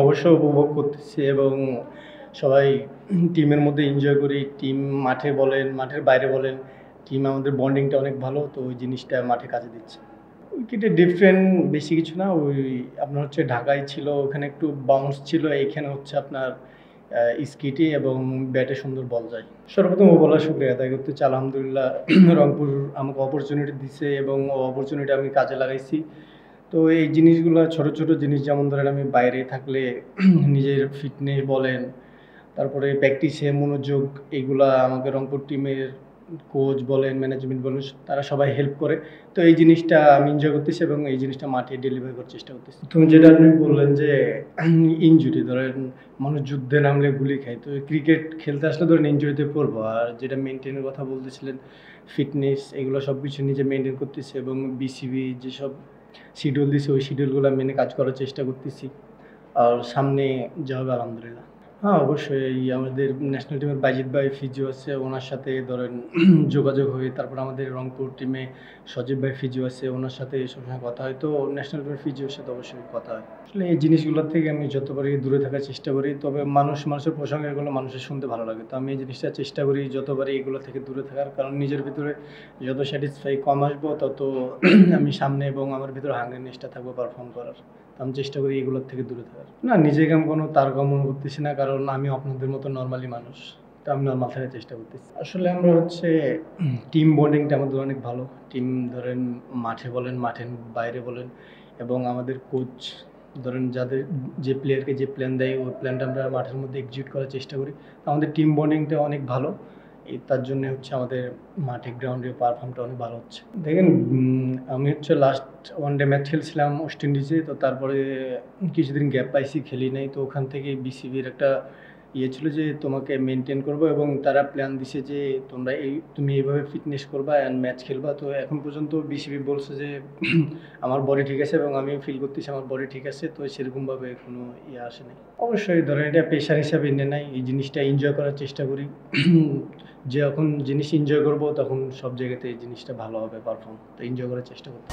অবশ্যই উপভোগ করতেছি এবং সবাই টিমের মধ্যে এনজয় করি। টিম মাঠে বলেন, মাঠের বাইরে বলেন, টিম আমাদের বন্ডিংটা অনেক ভালো। তো ওই জিনিসটা মাঠে কাজে দিচ্ছে। উইকেটে ডিফারেন্ট বেশি কিছু না। ওই আপনার হচ্ছে ঢাকায় ছিল, ওখানে একটু বাউন্স ছিল। এইখানে হচ্ছে আপনার স্কিটে এবং ব্যাটে সুন্দর বল যায়। সর্বপ্রথম ওভারঅল শুকরিয়া আদায় করতে চাই আলহামদুলিল্লাহ। রংপুর আমাকে অপরচুনিটি দিছে এবং অপরচুনিটি আমি কাজে লাগাইছি। তো এই জিনিসগুলো ছোট, ছোট জিনিস যেমন ধরেন আমি বাইরে থাকলে নিজের ফিটনেস বলেন, তারপরে প্র্যাকটিসে মনোযোগ এগুলা আমাকে রংপুর টিমের কোচ বলেন, ম্যানেজমেন্ট বলেন তারা সবাই হেল্প করে। তো এই জিনিসটা আমি এনজয় করতেছি এবং এই জিনিসটা মাঠে ডেলিভার করার চেষ্টা করতেছি। তুমি যেটা আপনি বললেন যে ইনজুরি ধরেন মানুষ যুদ্ধে নামলে গুলি খায়। তো ক্রিকেট খেলতে আসলে ধরেন ইনজুরিতে পড়বো। আর যেটা মেইনটেইনের কথা বলতেছিলেন ফিটনেস এগুলো সবকিছু নিজে মেইনটেইন করতেছি এবং বিসিবি যেসব শিডিউল দিছে ওই শিডিউলগুলো মেনে কাজ করার চেষ্টা করতেছি। আর সামনে যা হবে আলহামদুলিল্লাহ। হ্যাঁ, অবশ্যই আমাদের ন্যাশনাল টিমের বাজিত ভাই ফিজিও আছে। ওনার সাথে ধরেন যোগাযোগ হয়ে তারপর আমাদের রংপুর টিমে সজীব ভাই ফিজিও আছে। ওনার সাথে সবসময় কথা হয়। তো ন্যাশনাল টিমের ফিজিওর সাথে অবশ্যই কথা হয়। আসলে এই জিনিসগুলোর থেকে আমি যত পারি দূরে থাকার চেষ্টা করি। তবে মানুষের প্রসঙ্গ এগুলো মানুষের শুনতে ভালো লাগে। তো আমি এই জিনিসটা চেষ্টা করি যত পারি এগুলো থেকে দূরে থাকার। কারণ নিজের ভিতরে যত স্যাটিসফাই কম আসবো তত আমি সামনে এবং আমার ভিতরে হাঙ্গারনেসটা থাকবো পারফর্ম করার। তো আমি চেষ্টা করি এগুলোর থেকে দূরে থাকার। না, নিজেকে আমি কোনো তারকা মনে করতেছি না। কারণ আমি আপনাদের মতো নরমালি মানুষ। তো আমি নরমাল থাকার চেষ্টা করতেছি। আসলে আমরা হচ্ছে টিম বন্ডিংটা আমাদের অনেক ভালো। টিম ধরেন মাঠে বলেন, মাঠের বাইরে বলেন এবং আমাদের কোচ ধরেন যাদের যে প্লেয়ারকে যে প্ল্যান দেয় ওই প্ল্যানটা আমরা মাঠের মধ্যে এক্সিকিউট করার চেষ্টা করি। আমাদের টিম বন্ডিংটা অনেক ভালো। তার জন্য হচ্ছে আমাদের মাঠে গ্রাউন্ডে পারফর্মটা অনেক ভালো হচ্ছে। দেখেন আমি হচ্ছে লাস্ট ওয়ানডে ম্যাচ খেলছিলাম ওয়েস্ট ইন্ডিজে। তো তারপরে কিছুদিন গ্যাপ পাইছি, খেলি নাই। তো ওখান থেকে বিসিবির একটা ইয়ে ছিল যে তোমাকে মেনটেন করবো এবং তারা প্ল্যান দিছে যে তুমি এইভাবে ফিটনেস করবা অ্যান্ড ম্যাচ খেলবা। তো এখন পর্যন্ত বিসিবি বলছে যে আমার বডি ঠিক আছে এবং আমি ফিল করতেছি আমার বডি ঠিক আছে। তো সেরকমভাবে কোনো ইয়ে আসে নাই। অবশ্যই ধরেন এটা পেশার হিসাবে নিয়ে নাই। এই জিনিসটা এনজয় করার চেষ্টা করি। যখন জিনিস এনজয় করবো তখন সব জায়গাতে এই জিনিসটা ভালো হবে পারফর্ম। তো এনজয় করার চেষ্টা করতে